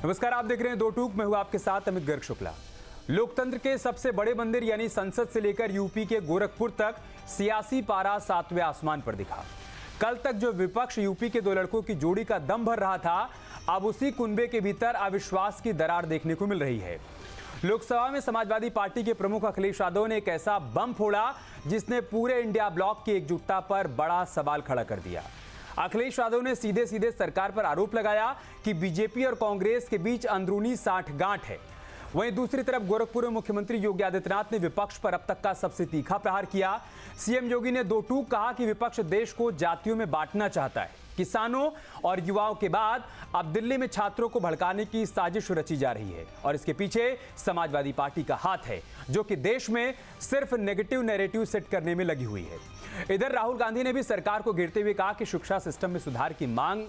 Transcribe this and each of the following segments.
नमस्कार, आप देख रहे हैं दो टूक। मैं हूं आपके साथ अमित गर्ग शुक्ला। लोकतंत्र के सबसे बड़े मंदिर यानी संसद से लेकर यूपी के गोरखपुर तक सियासी पारा 7वें आसमान पर दिखा। कल तक जो विपक्ष यूपी के दो लड़कों की जोड़ी का दम भर रहा था, अब उसी कुनबे के भीतर अविश्वास की दरार देखने को मिल रही है। लोकसभा में समाजवादी पार्टी के प्रमुख अखिलेश यादव ने एक ऐसा बम फोड़ा जिसने पूरे इंडिया ब्लॉक की एकजुटता पर बड़ा सवाल खड़ा कर दिया। अखिलेश यादव ने सीधे सीधे सरकार पर आरोप लगाया कि बीजेपी और कांग्रेस के बीच अंदरूनी साठगांठ है। वहीं दूसरी तरफ गोरखपुर में मुख्यमंत्री योगी आदित्यनाथ ने विपक्ष पर अब तक का सबसे तीखा प्रहार किया। सीएम योगी ने दो टूक कहा कि विपक्ष देश को जातियों में बांटना चाहता है। किसानों और युवाओं के बाद अब दिल्ली में छात्रों को भड़काने की साजिश रची जा रही है और इसके पीछे समाजवादी पार्टी का हाथ है, जो कि देश में सिर्फ नेगेटिव नैरेटिव सेट करने में लगी हुई है। इधर राहुल गांधी ने भी सरकार को घेरते हुए कहा कि शिक्षा सिस्टम में सुधार की मांग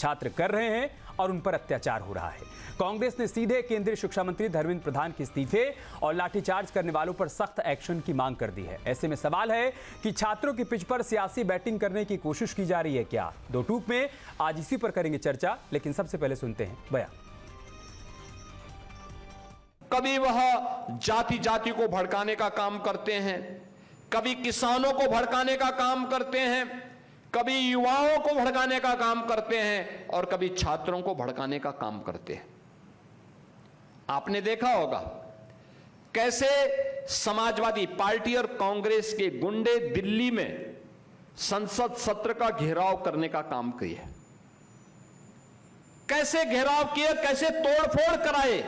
छात्र कर रहे हैं और उन पर अत्याचार हो रहा है। कांग्रेस ने सीधे केंद्रीय शिक्षा मंत्री धर्मेंद्र प्रधान के इस्तीफे और लाठीचार्ज करने वालों पर सख्त एक्शन की मांग कर दी है। ऐसे में सवाल है कि छात्रों की पिच पर सियासी बैटिंग करने की कोशिश की जा रही है क्या? दो टूक में आज इसी पर करेंगे चर्चा, लेकिन सबसे पहले सुनते हैं बयान। कभी वह जाति जाति को भड़काने का काम करते हैं, कभी किसानों को भड़काने का काम करते हैं, कभी युवाओं को भड़काने का काम करते हैं और कभी छात्रों को भड़काने का काम करते हैं। आपने देखा होगा कैसे समाजवादी पार्टी और कांग्रेस के गुंडे दिल्ली में संसद सत्र का घेराव करने का काम किए, कैसे घेराव किए, कैसे तोड़फोड़ कराए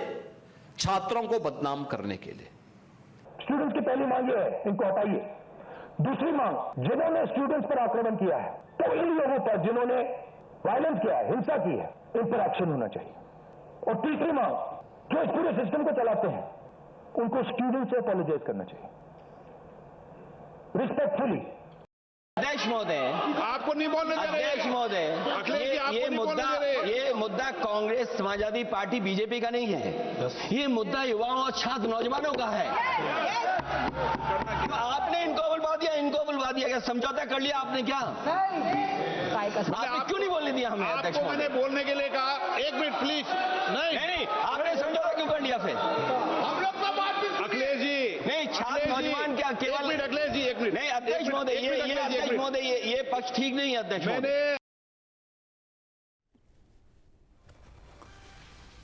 छात्रों को बदनाम करने के लिए। स्टूडेंट्स की पहली मांग ये है, इनको हटाइए। दूसरी मांग, जिन्होंने स्टूडेंट्स पर आक्रमण किया है तो इन लोगों पर जिन्होंने वायलेंस किया है, हिंसा की है, इन पर एक्शन होना चाहिए। और तीसरी मांग, जो इस पूरे सिस्टम को चलाते हैं उनको स्टूडेंट्स से अपोलोजाइज करना चाहिए रिस्पेक्टफुली। अध्यक्ष महोदय, आपको नहीं बोलने दे रहे। अध्यक्ष महोदय, ये मुद्दा कांग्रेस समाजवादी पार्टी बीजेपी का नहीं है, ये मुद्दा युवाओं और छात्र नौजवानों का है। आपने इनको बुलवा दिया क्या? समझौता कर लिया आपने क्या? आपने क्यों नहीं बोलने दिया हमें? अध्यक्ष आपको मैंने बोलने के लिए कहा, एक मिनट प्लीज। नहीं, आपने समझौता क्यों कर लिया फिर? हम लोग का बात अखिलेश जी, नहीं, छात्र नौजवान क्या केवल? अखिलेश जी एक मिनट। नहीं अध्यक्ष महोदय, ये पक्ष ठीक नहीं है अध्यक्ष महोदय।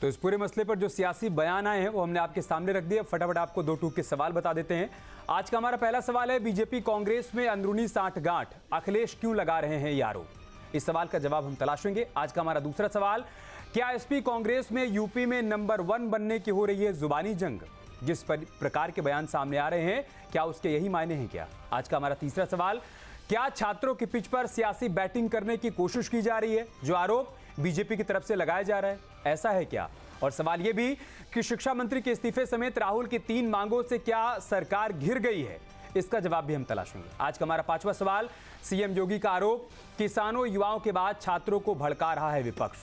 तो इस पूरे मसले पर जो सियासी बयान आए हैं वो हमने आपके सामने रख दिए। फटाफट आपको दो टूक के सवाल बता देते हैं। आज का हमारा पहला सवाल है, बीजेपी कांग्रेस में अंदरूनी साठगांठ अखिलेश क्यों लगा रहे हैं ये आरोप? इस सवाल का जवाब हम तलाशेंगे। आज का हमारा दूसरा सवाल, क्या एसपी कांग्रेस में यूपी में नंबर 1 बनने की हो रही है जुबानी जंग? जिस प्रकार के बयान सामने आ रहे हैं, क्या उसके यही मायने हैं क्या? आज का हमारा तीसरा सवाल, क्या छात्रों की पिच पर सियासी बैटिंग करने की कोशिश की जा रही है? जो आरोप बीजेपी की तरफ से लगाया जा रहा है, ऐसा है क्या? और सवाल यह भी कि शिक्षा मंत्री के इस्तीफे समेत राहुल की 3 मांगों से क्या सरकार घिर गई है? इसका जवाब भी हम तलाशेंगे। आज का हमारा पांचवा सवाल, सीएम योगी का आरोप, किसानों युवाओं के बाद छात्रों को भड़का रहा है विपक्ष।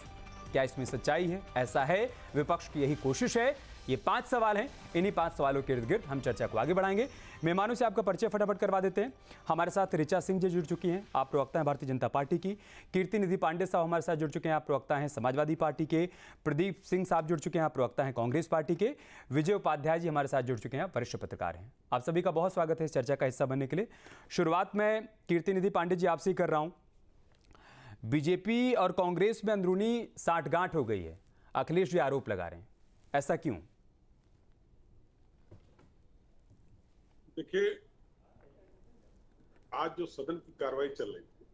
क्या इसमें सच्चाई है? ऐसा है, विपक्ष की यही कोशिश है? ये 5 सवाल हैं। इन्हीं 5 सवालों के इर्द गिर्द हम चर्चा को आगे बढ़ाएंगे। मेहमानों से आपका परिचय फटाफट करवा देते हैं। हमारे साथ ऋचा सिंह जी जुड़ चुकी हैं, आप प्रवक्ता हैं भारतीय जनता पार्टी की। कीर्ति निधि पांडे साहब हमारे साथ जुड़ चुके हैं, आप प्रवक्ता हैं समाजवादी पार्टी के। प्रदीप सिंह साहब जुड़ चुके हैं, आप प्रवक्ता हैं कांग्रेस पार्टी के। विजय उपाध्याय जी हमारे साथ जुड़ चुके हैं, आप वरिष्ठ पत्रकार हैं। आप सभी का बहुत स्वागत है इस चर्चा का हिस्सा बनने के लिए। शुरुआत में कीर्ति निधि पांडे जी आपसे ही कर रहा हूँ। बीजेपी और कांग्रेस में अंदरूनी साठगांठ हो गई है, अखिलेश जी आरोप लगा रहे हैं, ऐसा क्यों? देखिए, आज जो सदन की कार्रवाई चल रही थी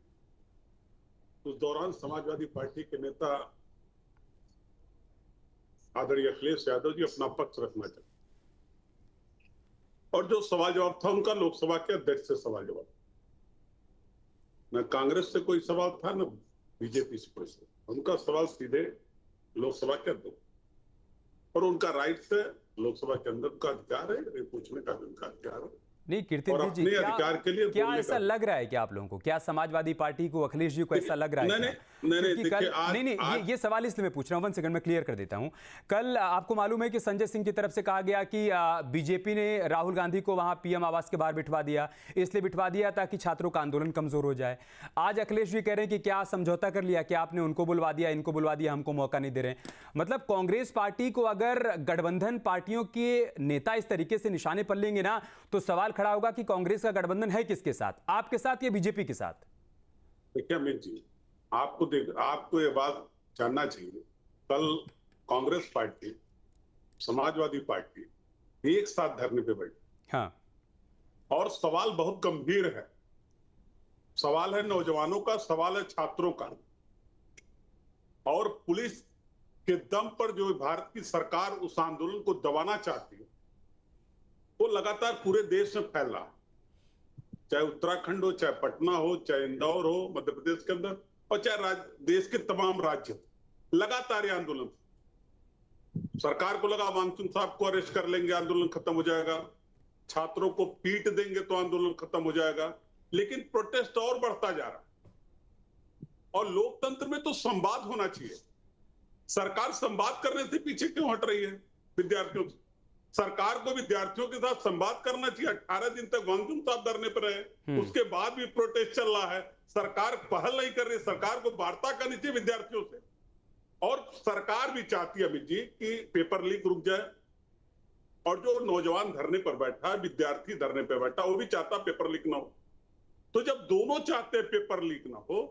उस दौरान समाजवादी पार्टी के नेता आदरणीय अखिलेश यादव जी अपना पक्ष रखना चाहते और जो सवाल जवाब था उनका लोकसभा के अध्यक्ष से सवाल जवाब, न कांग्रेस से कोई सवाल था न बीजेपी से कोई सवाल। उनका सवाल सीधे लोकसभा के अध्यक्ष और उनका राइट है, लोकसभा के अंदर का अधिकार है, ये पूछने का भी उनका अधिकार है। नहीं कीर्ति और जी, अपने अधिकार के लिए क्या बोलने ऐसा का। लग रहा है क्या आप लोगों को, क्या समाजवादी पार्टी को, अखिलेश जी को ऐसा लग रहा है नहीं, क्या? नहीं, क्योंकि देखिए, कल आज- नहीं आज- ये सवाल इसलिए मैं पूछ रहा हूँ, 1 सेकंड में क्लियर कर देता हूँ। कल आपको मालूम है कि संजय सिंह की तरफ से कहा गया कि बीजेपी ने राहुल गांधी को वहां पीएम आवास के बाहर बिठवा दिया, इसलिए बिठवा दिया ताकि छात्रों का आंदोलन कमजोर हो जाए। आज अखिलेश जी कह रहे हैं कि क्या समझौता कर लिया, क्या आपने उनको बुलवा दिया, इनको बुलवा दिया, हमको मौका नहीं दे रहे। मतलब कांग्रेस पार्टी को अगर गठबंधन पार्टियों के नेता इस तरीके से निशाने पर लेंगे ना, तो सवाल खड़ा होगा कि कांग्रेस का गठबंधन है किसके साथ, आपके साथ या बीजेपी के साथ? देखिए अमित जी, आपको ये बात जानना चाहिए, कल कांग्रेस पार्टी, समाजवादी पार्टी एक साथ धरने पे बैठी। हाँ, और सवाल बहुत गंभीर है, सवाल है नौजवानों का, सवाल है छात्रों का। और पुलिस के दम पर जो भारत की सरकार उस आंदोलन को दबाना चाहती है, वो लगातार पूरे देश में फैल रहा है, चाहे उत्तराखंड हो, चाहे पटना हो, चाहे इंदौर हो मध्य प्रदेश के अंदर, और चाहे देश के तमाम राज्य, लगातार ये आंदोलन। सरकार को लगा मानसून साहब को अरेस्ट कर लेंगे आंदोलन खत्म हो जाएगा, छात्रों को पीट देंगे तो आंदोलन खत्म हो जाएगा, लेकिन प्रोटेस्ट और बढ़ता जा रहा है। और लोकतंत्र में तो संवाद होना चाहिए, सरकार संवाद करने से पीछे क्यों हट रही है विद्यार्थियों से? सरकार को विद्यार्थियों के साथ संवाद करना चाहिए। 18 दिन तक वांगचुक साहब धरने पर रहे, उसके बाद भी प्रोटेस्ट चल रहा है, सरकार पहल नहीं कर रही। सरकार को वार्ता करनी चाहिए विद्यार्थियों से। और सरकार भी चाहती है अमित जी कि पेपर लीक रुक जाए, और जो नौजवान धरने पर बैठा है, विद्यार्थी धरने पर बैठा, वो भी चाहता पेपर लीक ना हो। तो जब दोनों चाहते हैं पेपर लीक ना हो,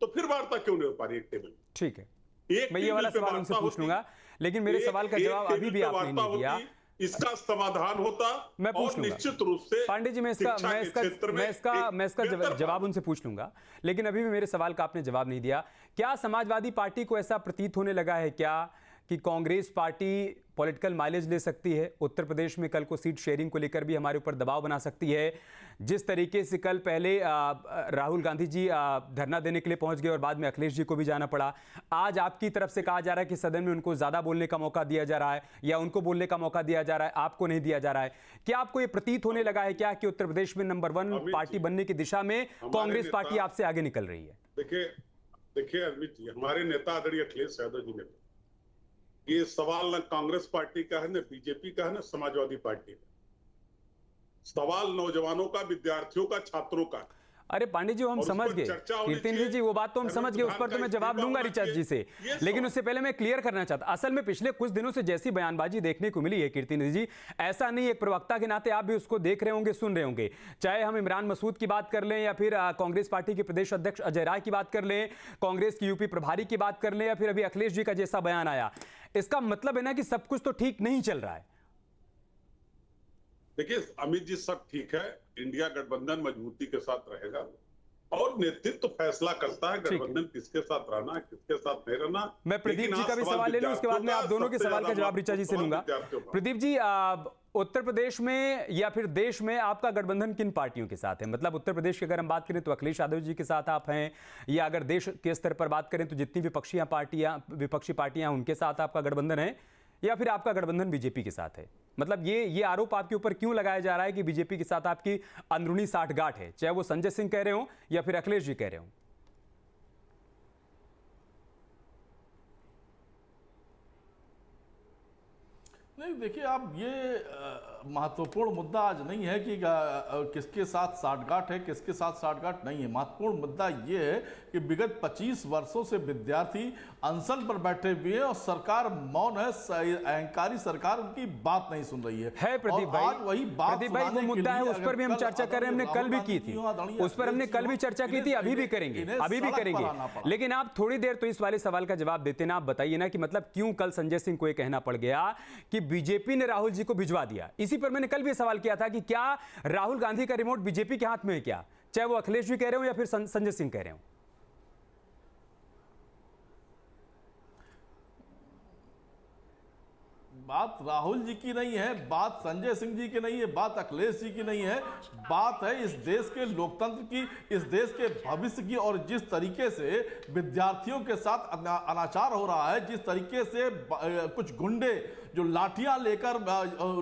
तो फिर वार्ता क्यों नहीं हो पा रही एक टेबल? ठीक है, मैं ये वाला सवाल उनसे पूछ लूंगा, लेकिन मेरे सवाल का जवाब अभी भी आपने नहीं दिया। इसका समाधान होता, मैं पूछ और लूंगा निश्चित रूप से पांडे जी, मैं इसका जवाब उनसे पूछ लूंगा, लेकिन अभी भी मेरे सवाल का आपने जवाब नहीं दिया। क्या समाजवादी पार्टी को ऐसा प्रतीत होने लगा है क्या कि कांग्रेस पार्टी पॉलिटिकल माइलेज ले सकती है? उत्तर प्रदेश में कल को सीट शेयरिंग को लेकर भी हमारे ऊपर दबाव बना सकती है। जिस तरीके से कल पहले राहुल गांधी जी धरना देने के लिए पहुंच गए और बाद में अखिलेश जी को भी जाना पड़ा। आज आपकी तरफ से कहा जा रहा है कि सदन में उनको ज्यादा बोलने का मौका दिया जा रहा है, या उनको बोलने का मौका दिया जा रहा है, आपको नहीं दिया जा रहा है। क्या आपको यह प्रतीत होने लगा है क्या कि उत्तर प्रदेश में नंबर 1 पार्टी बनने की दिशा में कांग्रेस पार्टी आपसे आगे निकल रही है? देखिए अमित जी, हमारे नेता आदरणीय अखिलेश यादव जी ने, ये सवाल न कांग्रेस पार्टी का है, न बीजेपी का है, न समाजवादी पार्टी का। सवाल नौजवानों का, विद्यार्थियों का, छात्रों का। अरे पांडे जी, हम समझ गए, कीर्तिन जी वो बात तो हम समझ गए, उस पर तो मैं जवाब लूंगा रिचार्ज जी से, लेकिन उससे पहले मैं क्लियर करना चाहता, असल में पिछले कुछ दिनों से जैसी बयानबाजी देखने को मिली है कीर्तिन जी, ऐसा नहीं, एक प्रवक्ता के नाते आप भी उसको देख रहे होंगे, सुन रहे होंगे, चाहे हम इमरान मसूद की बात कर लें, या फिर कांग्रेस पार्टी के प्रदेश अध्यक्ष अजय राय की बात कर लें, कांग्रेस की यूपी प्रभारी की बात कर लें, या फिर अभी अखिलेश जी का जैसा बयान आया, इसका मतलब है ना कि सब कुछ तो ठीक नहीं चल रहा है। देखिए अमित जी, सब ठीक है, इंडिया गठबंधन मजबूती के साथ रहेगा, और नेतृत्व तो फैसला करता है गठबंधन किसके साथ रहना, किसके साथ नहीं रहना। मैं प्रदीप जी का भी सवाल ले लूं, उसके बाद मैं आप दोनों के सवाल का जवाब रिचा जी से लूंगा। प्रदीप जी, उत्तर प्रदेश में या फिर देश में आपका गठबंधन किन पार्टियों के साथ है? मतलब उत्तर प्रदेश की अगर हम बात करें तो अखिलेश यादव जी के साथ आप हैं, या अगर देश के स्तर पर बात करें तो जितनी विपक्षी पार्टियां उनके साथ आपका गठबंधन है, या फिर आपका गठबंधन बीजेपी के साथ है? मतलब ये आरोप आपके ऊपर क्यों लगाया जा रहा है कि बीजेपी के साथ आपकी अंदरूनी साठगांठ है, चाहे वो संजय सिंह कह रहे हो या फिर अखिलेश जी कह रहे हो? नहीं, देखिए, आप ये महत्वपूर्ण मुद्दा आज नहीं है कि किसके साथ साठगांठ है, किसके साथ साठगांठ नहीं है। महत्वपूर्ण मुद्दा ये है कि विगत 25 वर्षों से विद्यार्थी अनशन पर बैठे हुए हैं और सरकार मौन है, अहंकारी सरकार उनकी बात नहीं सुन रही है। प्रदीप भाई, आज वही बात, प्रदीप भाई, वो मुद्दा है, उस पर भी हम चर्चा कर रहे हैं, हमने कल भी की थी, उस पर हमने कल भी चर्चा की थी, अभी भी करेंगे, लेकिन आप थोड़ी देर तो इस वाले सवाल का जवाब देते ना, आप बताइए ना कि मतलब क्यों कल संजय सिंह को यह कहना पड़ गया कि बीजेपी ने राहुल जी को भिजवा दिया? इसी पर मैंने कल भी सवाल किया था कि क्या राहुल गांधी का रिमोट बीजेपी के हाथ में है क्या, चाहे वो अखिलेश जी कह रहे हो या फिर संजय सिंह कह रहे हो? बात राहुल जी की नहीं है, बात संजय सिंह जी की नहीं है, बात अखिलेश जी की नहीं है, बात है इस देश के लोकतंत्र की, इस देश के भविष्य की। और जिस तरीके से विद्यार्थियों के साथ अनाचार हो रहा है, जिस तरीके से कुछ गुंडे जो लाठियां लेकर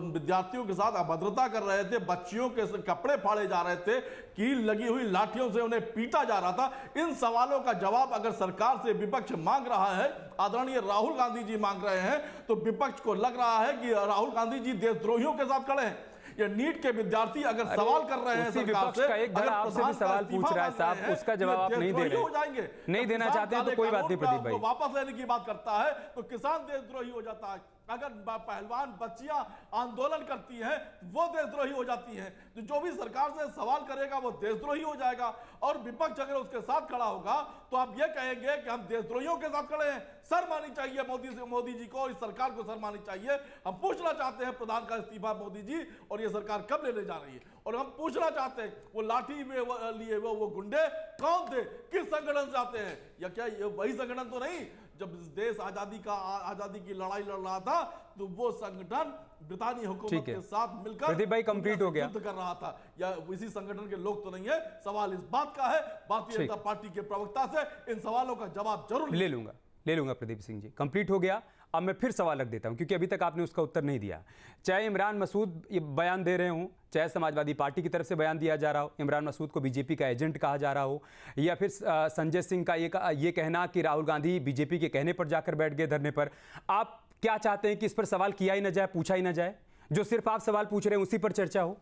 विद्यार्थियों के साथ अभद्रता कर रहे थे, बच्चियों के कपड़े फाड़े जा रहे थे, कील लगी हुई लाठियों से उन्हें पीटा जा रहा था, इन सवालों का जवाब अगर सरकार से विपक्ष मांग रहा है, आदरणीय राहुल गांधी जी मांग रहे हैं, तो विपक्ष को लग रहा है कि राहुल गांधी जी देशद्रोहियों के साथ खड़े हैं। ये नीट के विद्यार्थी अगर सवाल कर रहे हैं सरकार से, का एक धड़ा आपसे भी सवाल पूछ रहा है साहब, उसका जवाब आप नहीं दे रहे हो जाएंगे, नहीं देना चाहते हैं तो कोई बात नहीं प्रदीप भाई। वापस लेने की बात करता है तो किसान देशद्रोही हो जाता है, अगर पहलवान बच्चियां आंदोलन करती हैं वो देशद्रोही हो जाती हैं, तो जो भी सरकार से सवाल करेगा वो देशद्रोही हो जाएगा। और विपक्ष अगर उसके साथ खड़ा होगा तो आप ये कहेंगे कि हम देशद्रोहियों के साथ खड़े हैं। शर्म आनी चाहिए मोदी जी को, इस सरकार को शर्म आनी चाहिए। हम पूछना चाहते हैं प्रधान का इस्तीफा मोदी जी, और ये सरकार कब लेने जा रही है? और हम पूछना चाहते हैं वो लाठी में लिए वो गुंडे कौन थे, किस संगठन से आते हैं, या क्या ये वही संगठन तो नहीं जब देश आजादी की लड़ाई लड़ रहा था तो वो संगठन ब्रितानी हुकूमत के साथ मिलकर प्रदीप भाई कंप्लीट हो गया युद्ध कर रहा था, या इसी संगठन के लोग तो नहीं है? सवाल इस बात का है, भारतीय जनता पार्टी के प्रवक्ता से इन सवालों का जवाब जरूर ले लूंगा प्रदीप सिंह जी। कंप्लीट हो गया। अब मैं फिर सवाल रख देता हूं क्योंकि अभी तक आपने उसका उत्तर नहीं दिया। चाहे इमरान मसूद ये बयान दे रहे हों, चाहे समाजवादी पार्टी की तरफ से बयान दिया जा रहा हो, इमरान मसूद को बीजेपी का एजेंट कहा जा रहा हो, या फिर संजय सिंह का ये कहना कि राहुल गांधी बीजेपी के कहने पर जाकर बैठ गए धरने पर, आप क्या चाहते हैं कि इस पर सवाल किया ही ना जाए, पूछा ही ना जाए? जो सिर्फ आप सवाल पूछ रहे हैं उसी पर चर्चा हो?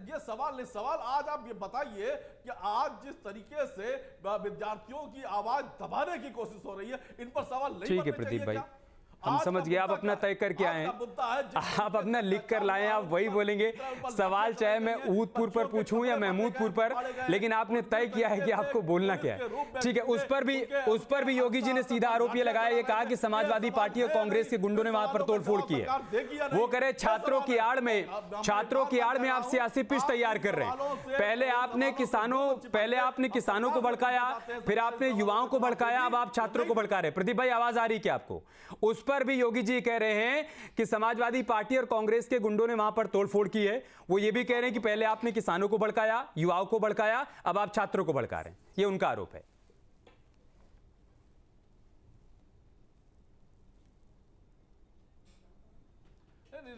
ये सवाल आज आप ये बताइए कि आज जिस तरीके से विद्यार्थियों की आवाज दबाने की कोशिश हो रही है, इन पर सवाल नहीं ठीक है प्रदीप भाई, हम समझ गए। आप अपना तय करके आए हैं, आप अपना लिख कर लाए, आप वही बोलेंगे। सवाल चाहे मैं ऊधपुर पर पूछूं या महमूदपुर पर, लेकिन आपने तय किया है कि आपको बोलना क्या है। ठीक है, उस पर भी योगी जी ने सीधा आरोप ये लगाया, ये कहा कि समाजवादी पार्टी और कांग्रेस के गुंडों ने वहां पर तोड़फोड़ की है। वो करे छात्रों की आड़ में आप सियासी पिच तैयार कर रहे हैं। पहले आपने किसानों को भड़काया, फिर आपने युवाओं को भड़काया, अब आप छात्रों को भड़का रहे हैं। प्रदीप भाई आवाज आ रही क्या आपको? उस पर भी योगी जी कह रहे हैं कि समाजवादी पार्टी और कांग्रेस के गुंडों ने वहां पर तोड़फोड़ की है। वो ये भी कह रहे हैं कि पहले आपने किसानों को भड़काया, युवाओं को भड़काया, अब आप छात्रों को भड़का रहे हैं। ये उनका आरोप है।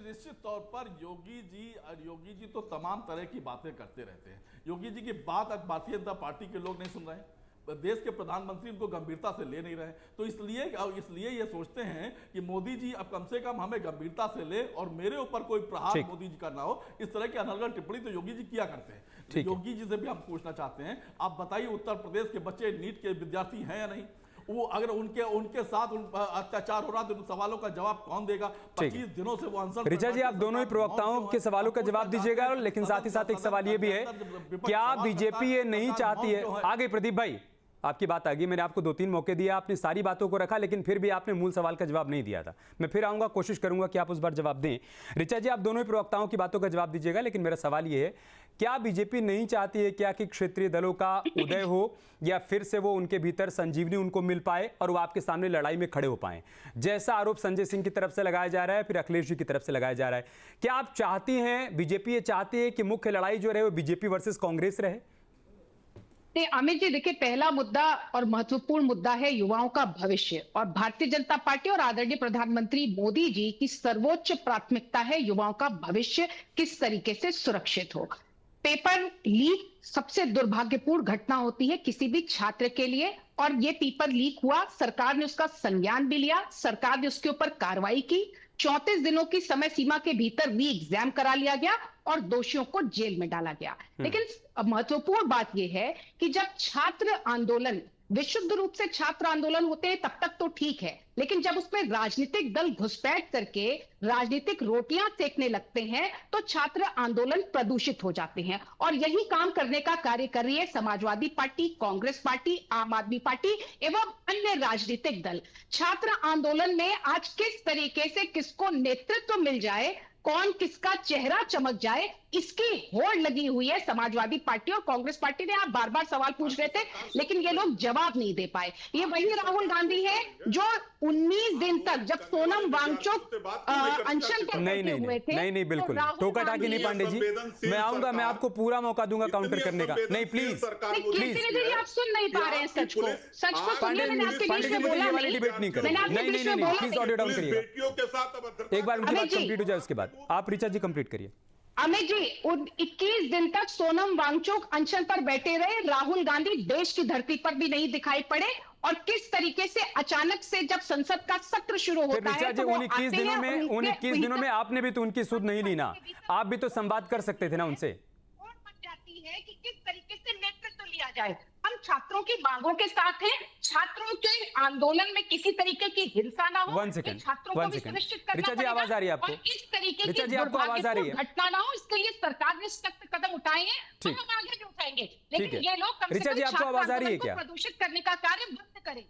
निश्चित तौर पर योगी जी तो तमाम तरह की बातें करते रहते हैं। योगी जी की बात अब भारतीय जनता पार्टी के लोग नहीं सुन रहे हैं, देश के प्रधानमंत्री उनको गंभीरता से ले नहीं रहे, तो इसलिए ये सोचते हैं कि मोदी जी अब कम से कम हमें गंभीरता से ले और मेरे ऊपर कोई प्रहार मोदी जी का ना हो। इस तरह की अनर्गल टिप्पणी तो योगी जी किया करते हैं। योगी जी से भी हम पूछना चाहते हैं, आप बताइए उत्तर प्रदेश के बच्चे नीट के विद्यार्थी हैं या नहीं? वो अगर उनके साथ अत्याचार हो रहा तो उन सवालों का जवाब कौन देगा? 25 दिनों से वो अनशन। ऋचा जी, आप दोनों ही प्रवक्ताओं के सवालों का जवाब दीजिएगा, लेकिन साथ ही साथ एक सवाल ये भी है, क्या बीजेपी ये नहीं चाहती है? आगे प्रदीप भाई आपकी बात आ गई, मैंने आपको 2-3 मौके दिया, आपने सारी बातों को रखा, लेकिन फिर भी आपने मूल सवाल का जवाब नहीं दिया था। मैं फिर आऊंगा, कोशिश करूंगा कि आप उस बार जवाब दें। ऋचा जी, आप दोनों ही प्रवक्ताओं की बातों का जवाब दीजिएगा, लेकिन मेरा सवाल ये है, क्या बीजेपी नहीं चाहती है क्या कि क्षेत्रीय दलों का उदय हो, या फिर से वो उनके भीतर संजीवनी उनको मिल पाए और वो आपके सामने लड़ाई में खड़े हो पाए, जैसा आरोप संजय सिंह की तरफ से लगाया जा रहा है, फिर अखिलेश जी की तरफ से लगाया जा रहा है? क्या आप चाहती हैं, बीजेपी ये चाहती है कि मुख्य लड़ाई जो रहे वो बीजेपी वर्सेस कांग्रेस रहे? अमित जी, देखिए, पहला मुद्दा और महत्वपूर्ण मुद्दा है युवाओं का भविष्य, और भारतीय जनता पार्टी और आदरणीय प्रधानमंत्री मोदी जी की सर्वोच्च प्राथमिकता है युवाओं का भविष्य किस तरीके से सुरक्षित हो। पेपर लीक सबसे दुर्भाग्यपूर्ण घटना होती है किसी भी छात्र के लिए, और ये पेपर लीक हुआ, सरकार ने उसका संज्ञान भी लिया, सरकार ने उसके ऊपर कार्रवाई की, 34 दिनों की समय सीमा के भीतर री एग्जाम करा लिया गया और दोषियों को जेल में डाला गया। लेकिन महत्वपूर्ण बात यह है कि जब छात्र आंदोलन, विशुद्ध रूप से छात्र आंदोलन होते हैं तब तक तो ठीक है, लेकिन जब उसमें राजनीतिक दल घुसपैठ करके राजनीतिक रोटियां सेकने लगते हैं तो छात्र आंदोलन प्रदूषित हो जाते हैं। और यही काम करने का कार्य कर रही है समाजवादी पार्टी, कांग्रेस पार्टी, आम आदमी पार्टी एवं अन्य राजनीतिक दल। छात्र आंदोलन में आज किस तरीके से किसको नेतृत्व मिल जाए, कौन किसका चेहरा चमक जाए, इसकी होड़ लगी हुई है समाजवादी पार्टी और कांग्रेस पार्टी ने। आप बार बार सवाल पूछ रहे थे लेकिन ये लोग जवाब नहीं दे पाए। ये वही राहुल गांधी है जो 19 दिन तक जब सोनम वांगचुक अनशन पर बैठे हुए थे, नहीं बिल्कुल टोका टाकी नहीं पांडे जी, मैं आऊंगा, मैं आपको पूरा मौका दूंगा काउंटर करने का। नहीं प्लीज प्लीज, आप सुन नहीं पा रहे हैं सच को पांडे जी मुझे ये वाली डिबेट नहीं करें। नहीं प्लीज ऑडियो डाउन करिए, बेटियों के साथ एक बार उनकी बात कंप्लीट हो जाए उसके बाद आप ऋचा जी कंप्लीट करिए। अमित जी, 21 दिन तक सोनम वांगचुक अनशन पर बैठे रहे, राहुल गांधी देश की धरती पर भी नहीं दिखाई पड़े, और किस तरीके से अचानक से जब संसद का सत्र शुरू होता है तो उन 21 दिनों में आपने भी तो उनकी सुध नहीं ली ना, आप भी तो संवाद कर सकते थे ना उनसे। और बन जाती है कि किस तरीके से नेतृत्व लिया जाए। हम छात्रों की मांगों के साथ हैं, छात्रों के आंदोलन में किसी तरीके की हिंसा ना हो, छात्रों को भी सुनिश्चित करना ऋचा जी आवाज आ रही है आपको? और इस तरीके ऋचा जी की आपको आवाज आ रही है? घटना ना हो, इसके लिए सरकार ने सख्त कदम उठाए हैं, और हम आगे भी उठाएंगे, लेकिन ये लोग कम से ऋचा जी कम आपको आवाज आ रही है क्या? प्रदूषित करने का कार्य बंद करें।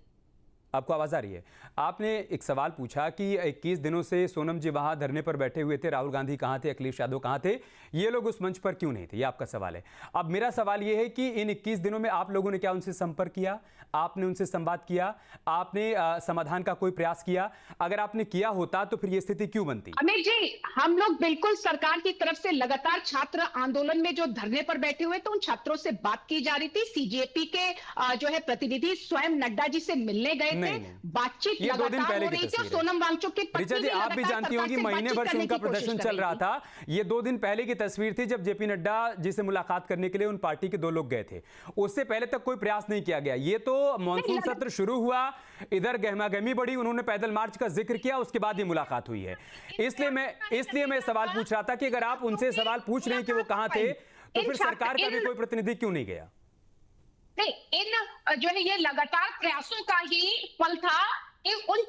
आपको आवाज आ रही है? आपने एक सवाल पूछा कि 21 दिनों से सोनम जी वहां धरने पर बैठे हुए थे, राहुल गांधी कहां थे, अखिलेश यादव कहां थे, ये लोग उस मंच पर क्यों नहीं थे? ये आपका सवाल है। अब मेरा सवाल ये है कि इन 21 दिनों में आप लोगों ने क्या उनसे संपर्क किया? आपने उनसे संवाद किया? आपने समाधान का कोई प्रयास किया? अगर आपने किया होता तो फिर ये स्थिति क्यों बनती? अमित जी, हम लोग बिल्कुल सरकार की तरफ से लगातार छात्र आंदोलन में जो धरने पर बैठे हुए थे उन छात्रों से बात की जा रही थी। सीजेपी के जो है प्रतिनिधि स्वयं नड्डा जी से मिलने गए थे, बातचीत ये 2 दिन पहले की थी। सोनम वांगचुक की ऋचा जी आप भी जानती होंगी महीने भर से उनका प्रदर्शन चल रहा था। ये 2 दिन पहले की तस्वीर थी जब जेपी नड्डा जी से मुलाकात करने के लिए उन पार्टी के 2 लोग गए थे। उससे पहले तक कोई प्रयास नहीं किया गया। ये तो मॉनसून सत्र शुरू हुआ, इधर गहमागहमी बढ़ी, उन्होंने पैदल मार्च का जिक्र किया, उसके बाद ये मुलाकात हुई है। इसलिए मैं सवाल पूछ रहा था कि अगर आप उनसे सवाल पूछ रहे हैं कि वो कहां थे, तो फिर सरकार का भी कोई प्रतिनिधि क्यों नहीं गया? नहीं, इन जो है ये लगातार प्रयासों का ही फल था कि उन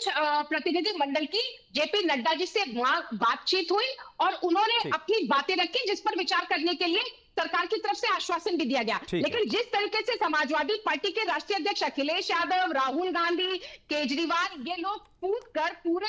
प्रतिनिधि मंडल की जेपी नड्डा जी से वहां बातचीत हुई और उन्होंने अपनी बातें रखी, जिस पर विचार करने के लिए सरकार की तरफ से आश्वासन भी दिया गया। लेकिन जिस तरीके से समाजवादी पार्टी के राष्ट्रीय अध्यक्ष अखिलेश यादव, राहुल गांधी, केजरीवाल, ये लोग कूदकर पूरे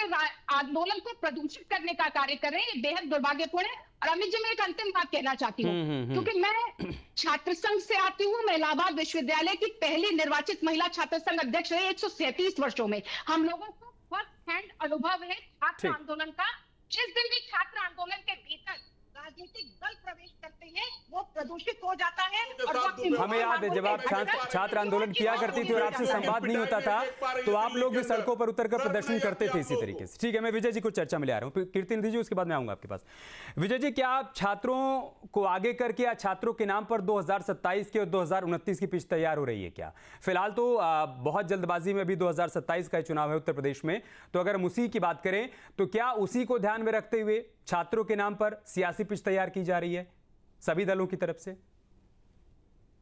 आंदोलन को प्रदूषित करने का कार्य कर रहे हैं, ये बेहद दुर्भाग्यपूर्ण है। और अमित जी, मैं एक अंतिम बात कहना चाहती हूँ, क्योंकि मैं छात्र संघ से आती हूँ, मैं इलाहाबाद विश्वविद्यालय की पहली निर्वाचित महिला छात्र संघ अध्यक्ष रही 137 वर्षों में। हम लोगों को फर्स्ट हैंड अनुभव है छात्र आंदोलन का। जिस दिन भी छात्र आंदोलन के भीतर राजनीतिक दल प्रवेश करते हैं वो प्रदूषित हो जाता है। और हमें याद है जब आप छात्र आंदोलन किया करती थी और आपसे संवाद नहीं होता था तो आप लोग भी सड़कों पर उतरकर प्रदर्शन करते थे इसी तरीके से। ठीक है, मैं विजय जी को चर्चा में ले आ रहा हूँ, कीर्ति निधि जी उसके बाद मैं आऊंगा आपके पास। विजय जी, क्या आप छात्रों को आगे करके या छात्रों के नाम पर 2027 के और 2029 की पिच तैयार हो रही है क्या? फिलहाल तो बहुत जल्दबाजी में अभी 2027 का चुनाव है उत्तर प्रदेश में, तो अगर हम उसी की बात करें तो क्या उसी को ध्यान में रखते हुए छात्रों के नाम पर सियासी पिच तैयार की जा रही है सभी दलों की तरफ से?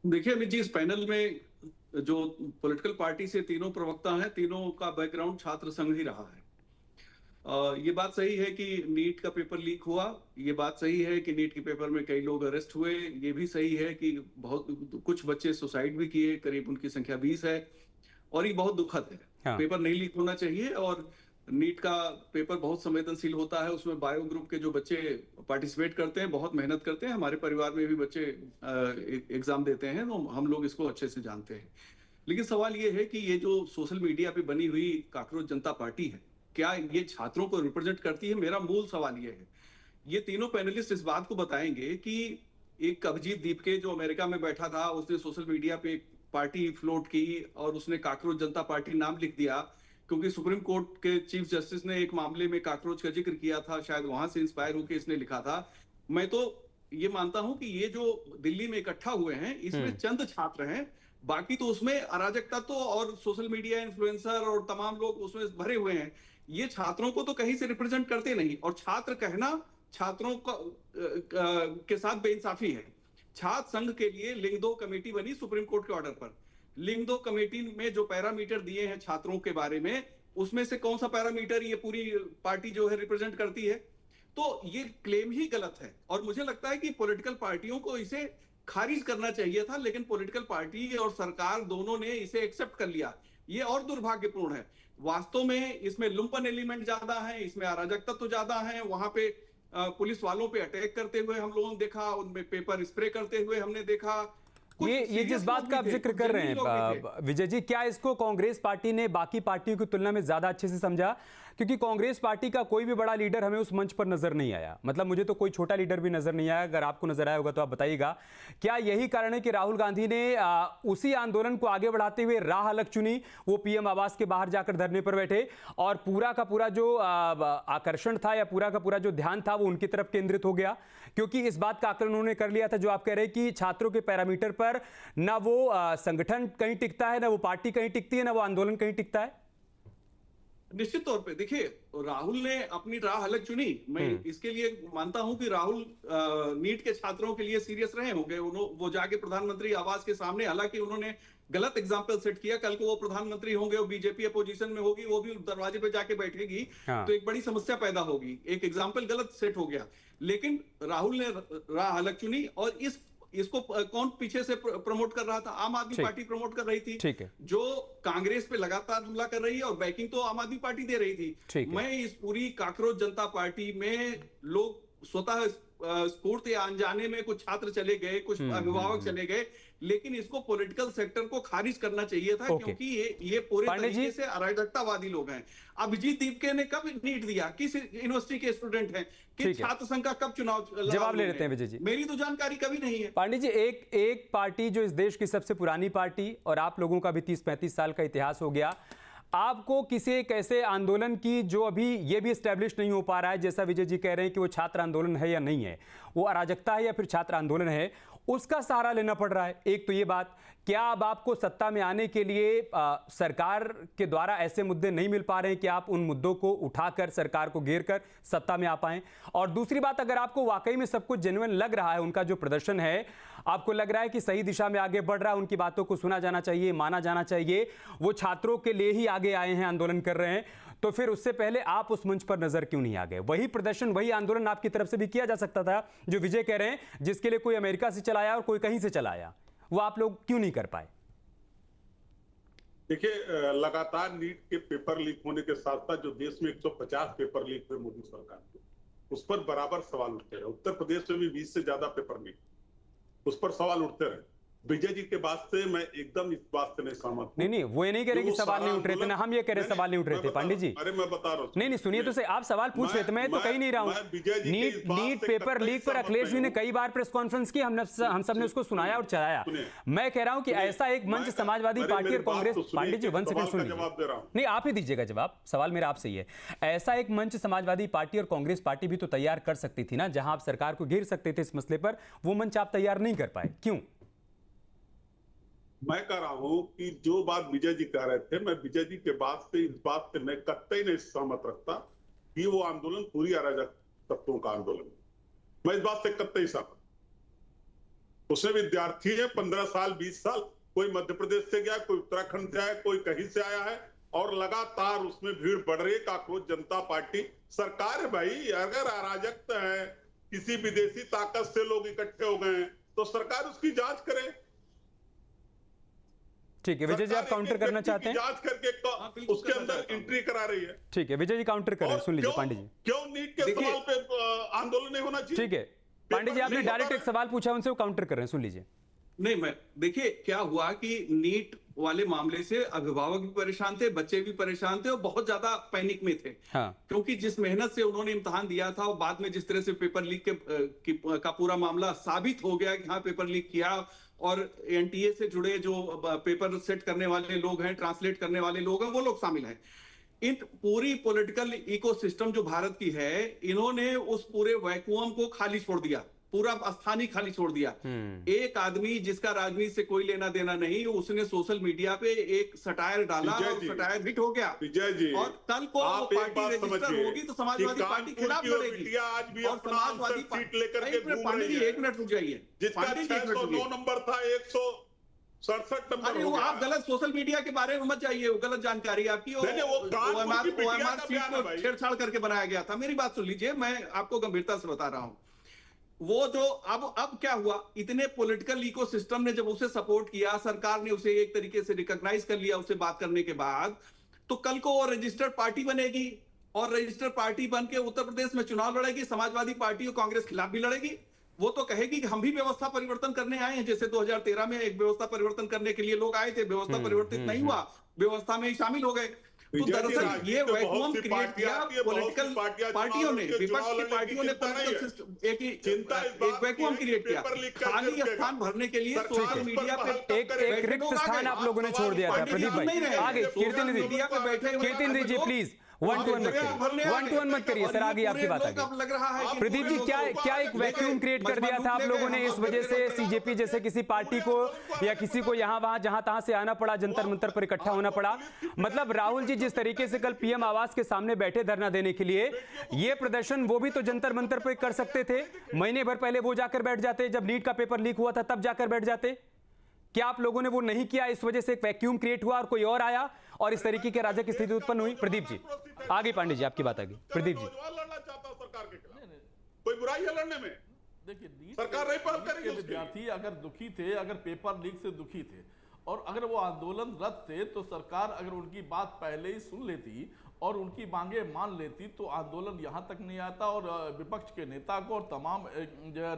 देखिए अमित जी, इस पैनल में जो पॉलिटिकल पार्टी से तीनों प्रवक्ता हैं, तीनों का बैकग्राउंड छात्र संघ ही रहा है। ये बात सही है कि नीट का पेपर लीक हुआ, ये बात सही है कि नीट के पेपर में कई लोग अरेस्ट हुए, ये भी सही है कि कुछ बच्चे सुसाइड भी किए, करीब उनकी संख्या 20 है, और ये बहुत दुखद है। हाँ। पेपर नहीं लीक होना चाहिए, और नीट का पेपर बहुत संवेदनशील होता है, उसमें बायो ग्रुप के जो बच्चे पार्टिसिपेट करते हैं, बहुत मेहनत करते हैं। हमारे परिवार में भी बच्चे एग्जाम देते हैं, तो हम लोग इसको अच्छे से जानते हैं। लेकिन सवाल ये है कि ये जो सोशल मीडिया पे बनी हुई काकरोच जनता पार्टी है, क्या ये छात्रों को रिप्रेजेंट करती है? मेरा मूल सवाल ये है। ये तीनों पैनलिस्ट इस बात को बताएंगे कि एक अभिजीत दीपके जो अमेरिका में बैठा था, उसने सोशल मीडिया पे एक पार्टी फ्लोट की और उसने काकरोच जनता पार्टी नाम लिख दिया, क्योंकि सुप्रीम कोर्ट के चीफ जस्टिस ने एक मामले में काकरोच का जिक्र किया था, शायद वहां से इंस्पायर होकर इसने लिखा था। मैं तो ये मानता हूं कि ये जो दिल्ली में इकट्ठा हुए हैं इसमें चंद छात्र हैं, बाकी तो उसमें अराजक तत्व और सोशल मीडिया इन्फ्लुएंसर और तमाम लोग उसमें भरे हुए हैं। ये छात्रों को तो कहीं से रिप्रेजेंट करते नहीं, और छात्र कहना छात्रों के साथ बेइंसाफी है। छात्र संघ के लिए लिंग 2 कमेटी बनी सुप्रीम कोर्ट के ऑर्डर पर। लिंग 2 कमेटी में जो पैरामीटर दिए हैं छात्रों के बारे में, उसमें से कौन सा पैरामीटर ये पूरी पार्टी जो है रिप्रेजेंट करती है? तो ये क्लेम ही गलत है, और मुझे लगता है कि पॉलिटिकल पार्टियों को इसे खारिज करना चाहिए था, लेकिन पॉलिटिकल पार्टी और सरकार दोनों ने इसे एक्सेप्ट कर लिया। ये और दुर्भाग्यपूर्ण है। वास्तव में इसमें लुम्पन एलिमेंट ज्यादा है, इसमें अराजक तत्व ज्यादा है। वहां पे पुलिस वालों पे अटैक करते हुए हम लोगों ने देखा, उनमें पेपर स्प्रे करते हुए हमने देखा। ये जिस बात का आप जिक्र कर रहे हैं विजय जी, क्या इसको कांग्रेस पार्टी ने बाकी पार्टियों की तुलना में ज्यादा अच्छे से समझा? क्योंकि कांग्रेस पार्टी का कोई भी बड़ा लीडर हमें उस मंच पर नजर नहीं आया। मतलब मुझे तो कोई छोटा लीडर भी नजर नहीं आया। अगर आपको नजर आया होगा तो आप बताइएगा। क्या यही कारण है कि राहुल गांधी ने उसी आंदोलन को आगे बढ़ाते हुए राह अलग चुनी, वो पीएम आवास के बाहर जाकर धरने पर बैठे और पूरा का पूरा जो आकर्षण था या पूरा का पूरा जो ध्यान था वो उनकी तरफ केंद्रित हो गया? क्योंकि इस बात का आकलन उन्होंने कर लिया था जो आप कह रहे हैं कि छात्रों के पैरामीटर पर ना वो संगठन कहीं टिकता है, ना वो पार्टी कहीं टिकती है, ना वो आंदोलन कहीं टिकता है। निश्चित तौर पे देखिए, राहुल ने अपनी राह अलग चुनी। मैं इसके लिए मानता हूं कि राहुल नीट के छात्रों के लिए सीरियस रहे होंगे। वो जाके प्रधानमंत्री आवास के सामने, हालांकि उन्होंने गलत एग्जाम्पल सेट किया, कल को वो प्रधानमंत्री होंगे और बीजेपी अपोजिशन में होगी, वो भी दरवाजे पे जाके बैठेगी, तो एक बड़ी समस्या पैदा होगी। एक एग्जाम्पल गलत सेट हो गया, लेकिन राहुल ने राह अलग चुनी। और इसको कौन पीछे से प्रमोट कर रहा था? आम आदमी पार्टी प्रमोट कर रही थी, ठीक है, जो कांग्रेस पे लगातार हमला कर रही है और बैकिंग तो आम आदमी पार्टी दे रही थी। मैं इस पूरी काकरोच जनता पार्टी में लोग स्वतः स्फूर्ति अनजाने में कुछ छात्र चले गए, कुछ अभिभावक चले गए, लेकिन इसको पॉलिटिकल सेक्टर को खारिज करना चाहिए था, क्योंकि ये पूरे तरीके से अराजकतावादी लोग हैं। अभिजीत दीपके ने कब नीट दिया? किस यूनिवर्सिटी के स्टूडेंट हैं? किस छात्र संघ का कब चुनाव? जवाब ले लेते हैं विजय जी। मेरी तो जानकारी कभी नहीं है। पांडे जी, एक पार्टी जो इस देश की सबसे पुरानी पार्टी और आप लोगों का भी 30-35 साल का इतिहास हो गया, आपको किसी एक ऐसे आंदोलन की जो अभी ये भी एस्टेब्लिश नहीं हो पा रहा है, जैसा विजय जी कह रहे हैं कि वो छात्र आंदोलन है या नहीं है, वो अराजकता है या फिर छात्र आंदोलन है, उसका सहारा लेना पड़ रहा है? एक तो ये बात, क्या अब आपको सत्ता में आने के लिए सरकार के द्वारा ऐसे मुद्दे नहीं मिल पा रहे हैं कि आप उन मुद्दों को उठाकर सरकार को घेर कर सत्ता में आ पाएं? और दूसरी बात, अगर आपको वाकई में सब कुछ जेन्युइन लग रहा है, उनका जो प्रदर्शन है, आपको लग रहा है कि सही दिशा में आगे बढ़ रहा है, उनकी बातों को सुना जाना चाहिए, माना जाना चाहिए, वो छात्रों के लिए ही आगे आए हैं, आंदोलन कर रहे हैं, तो फिर उससे पहले आप उस मंच पर नजर क्यों नहीं आ गए? वही प्रदर्शन, वही आंदोलन आपकी तरफ से भी किया जा सकता था, जो विजय कह रहे हैं, जिसके लिए कोई अमेरिका से चलाया और कोई कहीं से चलाया, वो आप लोग क्यों नहीं कर पाए? देखिए, लगातार नीट के पेपर लीक होने के साथ साथ जो देश में 150 पेपर लीक हुए मोदी सरकार के, उस पर बराबर सवाल उठते रहे। उत्तर प्रदेश में भी 20 से ज्यादा पेपर लीक, उस पर सवाल उठते रहे। विजय जी के बात से मैं एकदम इस बात से नहीं सहमत हूं। नहीं, वो ये नहीं कह रहे कि सवाल नहीं उठ रहे थे ना, हम ये कह रहे सवाल नहीं उठ रहे थे पांडे जी। अरे मैं बता रहा हूं, नहीं सुनिए तो सही, आप सवाल पूछ रहे थे, मैं तो कहीं नहीं रहा हूं। नीट पेपर लीक पर अखिलेश जी ने कई बार प्रेस कॉन्फ्रेंस की, हम सब ने उसको सुनाया और चलाया। मैं कह रहा हूं कि ऐसा एक मंच समाजवादी पार्टी और कांग्रेस, पांडे जी 1 सेकंड सुन लीजिए, नहीं आप ही दीजिएगा जवाब, सवाल मेरा आपसे ही है। ऐसा एक मंच समाजवादी पार्टी और कांग्रेस पार्टी भी तो तैयार कर सकती थी ना, जहां आप सरकार को घेर सकते थे इस मसले पर, वो मंच आप तैयार नहीं कर पाए, क्यों? मैं कह रहा हूं कि जो बात विजय जी कह रहे थे, मैं विजय जी के बात से इस बात से मैं कतई नहीं सहमत रखता कि वो आंदोलन पूरी अराजक तत्वों का आंदोलन है। मैं इस बात से कतई सहमत। उसमें विद्यार्थी है, 15 साल 20 साल, कोई मध्य प्रदेश से गया, कोई उत्तराखंड से आया, कोई कहीं से आया है, और लगातार उसमें भीड़ बढ़ रही है। काकरोच जनता पार्टी सरकार है भाई, अगर अराजकता है, किसी विदेशी ताकत से लोग इकट्ठे हो गए हैं, तो सरकार उसकी जांच करे। ठीक है विजय जी, आप काउंटर करना चाहते हैं? जांच करके उसके अंदर एंट्री करा रही है। ठीक है विजय जी, काउंटर करें, सुन लीजिए पांडे जी। क्यों नीट के सवाल पे आंदोलन नहीं होना चाहिए? ठीक है पांडे जी, आपने डायरेक्ट एक सवाल पूछा उनसे, वो काउंटर कर रहे हैं, सुन लीजिए। नहीं, मैं देखिए क्या हुआ कि नीट वाले मामले से अभिभावक भी परेशान थे, बच्चे भी परेशान थे और बहुत ज्यादा पैनिक में थे। हाँ। क्योंकि जिस मेहनत से उन्होंने इम्तिहान दिया था और बाद में जिस तरह से पेपर लीक का पूरा मामला साबित हो गया कि हाँ पेपर लीक किया, और एनटीए से जुड़े जो पेपर सेट करने वाले लोग हैं, ट्रांसलेट करने वाले लोग हैं, वो लोग शामिल हैं। इन पूरी पॉलिटिकल इकोसिस्टम जो भारत की है, इन्होंने उस पूरे वैक्यूम को खाली छोड़ दिया, पूरा स्थानीय खाली छोड़ दिया। एक आदमी जिसका राजनीति से कोई लेना देना नहीं, उसने सोशल मीडिया पे एक सटायर डाला और सटायर हिट हो गया। विजय जी, और कल को वो पार्टी रजिस्टर होगी तो समाजवादी पार्टी खिलाफ लड़ेगी। आज भी और समाजवादी सीट लेकर के घूम पांडे रही जी है। 1 मिनट रुक जाइए, जिसका 609 नंबर था 167 नंबर अरे हो वो गया। आप गलत सोशल मीडिया के बारे में मत जाइए, वो गलत जानकारी आपकी, OMR सीट को छेड़छाड़ करके बनाया गया था। मेरी बात सुन लीजिए, मैं आपको गंभीरता से बता रहा हूं। वो जो अब क्या हुआ, इतने पॉलिटिकल इकोसिस्टम ने जब उसे सपोर्ट किया, सरकार ने उसे एक तरीके से रिकॉग्नाइज कर लिया उसे बात करने के बाद, तो कल को वो रजिस्टर्ड पार्टी बनेगी और रजिस्टर्ड पार्टी बन के उत्तर प्रदेश में चुनाव लड़ेगी, समाजवादी पार्टी और कांग्रेस खिलाफ भी लड़ेगी। वो तो कहेगी कि हम भी व्यवस्था परिवर्तन करने आए हैं, जैसे 2013 में एक व्यवस्था परिवर्तन करने के लिए लोग आए थे, व्यवस्था परिवर्तित नहीं हुआ, व्यवस्था में ही शामिल हो गए। तो दरअसल ये वैक्यूम क्रिएट किया पॉलिटिकल पार्टियों ने, विपक्ष की पार्टियों ने एक वैक्यूम क्रिएट किया खाली स्थान भरने के लिए सोशल मीडिया पे। एक रिक्त स्थान आप लोगों ने छोड़ दिया था। प्रदीप भाई आगे, कीर्ति जी प्लीज 1 to 1 मत करिए सर, आगे आपकी बात आगे। प्रदीप जी क्या एक वैक्यूम क्रिएट कर दिया था आप लोगों ने, इस वजह से सीजेपी जैसे किसी पार्टी को या किसी को यहाँ वहां जहां तहां से आना पड़ा, जंतर मंतर पर इकट्ठा होना पड़ा। मतलब राहुल जी जिस तरीके से कल पीएम आवास के सामने बैठे धरना देने के लिए, ये प्रदर्शन वो भी तो जंतर मंतर पर कर सकते थे, महीने भर पहले वो जाकर बैठ जाते, जब नीट का पेपर लीक हुआ था तब जाकर बैठ जाते। क्या आप लोगों ने वो नहीं किया, इस वजह से एक वैक्यूम क्रिएट हुआ और कोई और आया और इस तरीके के राजक स्थिति उत्पन्न हुई? प्रदीप जी आगे, पांडे जी आपकी बात आगे। प्रदीप जी लड़ना चाहता हूं सरकार के खिलाफ, कोई बुराई है लड़ने में? देखिए सरकार नहीं पहल करेगी। विद्यार्थी अगर दुखी थे, अगर पेपर लीक से दुखी थे और अगर वो आंदोलनरत थे, तो सरकार अगर उनकी बात पहले ही सुन लेती और उनकी मांगे मान लेती तो आंदोलन यहां तक नहीं आता और विपक्ष के नेता को और तमाम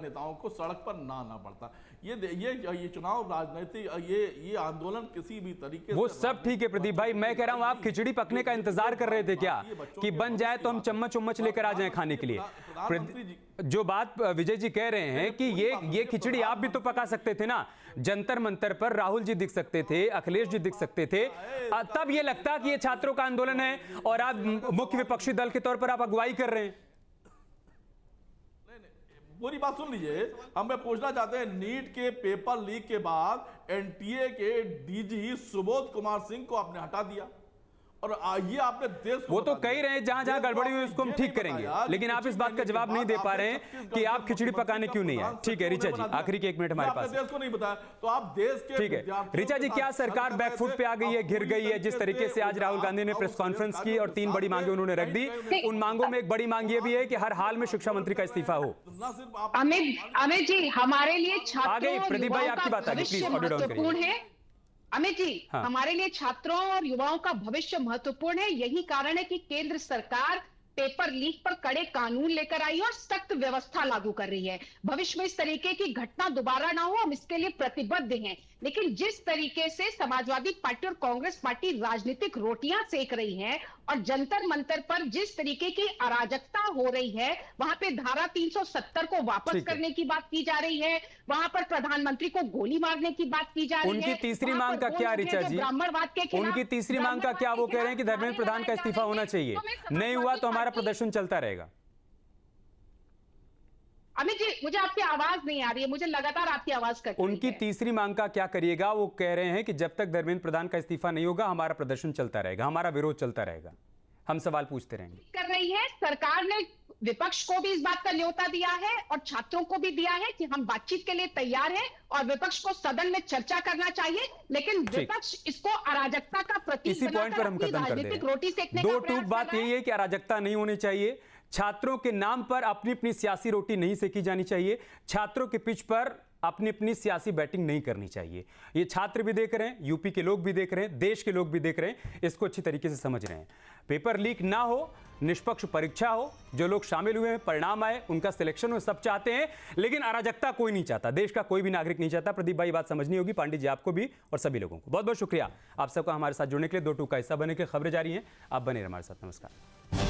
नेताओं को सड़क पर ना आना पड़ता। ये चुनाव राजनीति, ये आंदोलन किसी भी तरीके वो सब ठीक है प्रदीप भाई, मैं कह रहा हूं आप खिचड़ी पकने का इंतजार कर रहे थे क्या, कि बन जाए तो हम चम्मच उम्मच लेकर आ जाएं खाने के लिए। जो बात विजय जी कह रहे हैं कि ये खिचड़ी आप भी तो पका सकते थे ना, जंतर मंतर पर राहुल जी दिख सकते थे, अखिलेश जी दिख सकते थे, तब ये लगता कि ये छात्रों का आंदोलन है और आप मुख्य विपक्षी दल के तौर पर आप अगुवाई कर रहे हैं। पूरी बात सुन लीजिए, हम पूछना चाहते हैं, नीट के पेपर लीक के बाद एनटीए के डीजी सुबोध कुमार सिंह को आपने हटा दिया और ये आपने देश वो तो कह रहे हैं जहां जहां गड़बड़ी हुई उसको हम ठीक करेंगे, लेकिन आप इस बात का जवाब नहीं दे पा रहे हैं कि आप खिचड़ी पकाने क्यों नहीं आए। ठीक है ऋचा जी, आखिरी के 1 मिनट हमारे पास देश को नहीं बताया तो आप देश के। ठीक है ऋचा जी, क्या सरकार बैकफुट पे आ गई है, घिर गई है? जिस तरीके से आज राहुल गांधी ने प्रेस कॉन्फ्रेंस की और 3 बड़ी मांगे उन्होंने रख दी, उन मांगों में एक बड़ी मांग ये भी है कि हर हाल में शिक्षा मंत्री का इस्तीफा हो। अमित जी, हमारे लिए छात्रों और प्रदीप भाई युवाओं आपकी का बात आगे, प्लीज भविष्य ऑडियो डाउन महत्वपूर्ण करिए। है। अमित जी, हाँ। हमारे लिए छात्रों और युवाओं का भविष्य महत्वपूर्ण है। यही कारण है कि केंद्र सरकार पेपर लीक पर कड़े कानून लेकर आई और सख्त व्यवस्था लागू कर रही है। भविष्य में इस तरीके की घटना दोबारा ना हो, हम इसके लिए प्रतिबद्ध हैं। लेकिन जिस तरीके से समाजवादी पार्टी और कांग्रेस पार्टी राजनीतिक रोटियां सेक रही हैं और जंतर मंतर पर जिस तरीके की अराजकता हो रही है, वहां पे धारा 370 को वापस करने की बात की जा रही है, वहां पर प्रधानमंत्री को गोली मारने की बात की जा रही है। उनकी तीसरी मांग का क्या ऋचा जी? ब्राह्मणवाद के खिलाफ, उनकी तीसरी मांग का क्या? वो कह रहे हैं कि धर्मेंद्र प्रधान का इस्तीफा होना चाहिए, नहीं हुआ तो हमारा प्रदर्शन चलता रहेगा। अमित जी, मुझे आपकी आवाज नहीं आ रही है, मुझे लगातार आपकी आवाज कट रही है। उनकी तीसरी मांग का क्या करिएगा? वो कह रहे हैं कि जब तक धर्मेंद्र प्रधान का इस्तीफा नहीं होगा हमारा प्रदर्शन चलता रहेगा, हमारा विरोध चलता रहेगा, हम सवाल पूछते रहेंगे। कर रही है सरकार ने, विपक्ष को भी इस बात का न्योता दिया है और छात्रों को भी दिया है कि हम बातचीत के लिए तैयार हैं और विपक्ष को सदन में चर्चा करना चाहिए, लेकिन विपक्ष इसको अराजकता का प्रतीक इसी पॉइंट पर हम खत्म कर दे रोटी सेकने दो टूक बात यही है कि अराजकता नहीं होनी चाहिए, छात्रों के नाम पर अपनी अपनी सियासी रोटी नहीं सेकी जानी चाहिए, छात्रों के पिच पर अपनी अपनी सियासी बैटिंग नहीं करनी चाहिए। ये छात्र भी देख रहे हैं, यूपी के लोग भी देख रहे हैं, देश के लोग भी देख रहे हैं, इसको अच्छी तरीके से समझ रहे हैं। पेपर लीक ना हो, निष्पक्ष परीक्षा हो, जो लोग शामिल हुए हैं परिणाम आए, उनका सिलेक्शन हो, सब चाहते हैं, लेकिन अराजकता कोई नहीं चाहता, देश का कोई भी नागरिक नहीं चाहता। प्रदीप भाई बात समझनी होगी, पांडे जी आपको भी और सभी लोगों को बहुत बहुत शुक्रिया आप सबका हमारे साथ जुड़ने के लिए। 2 टूक का हिस्सा बने के खबरें जारी हैं, आप बने रहिए हमारे साथ। नमस्कार।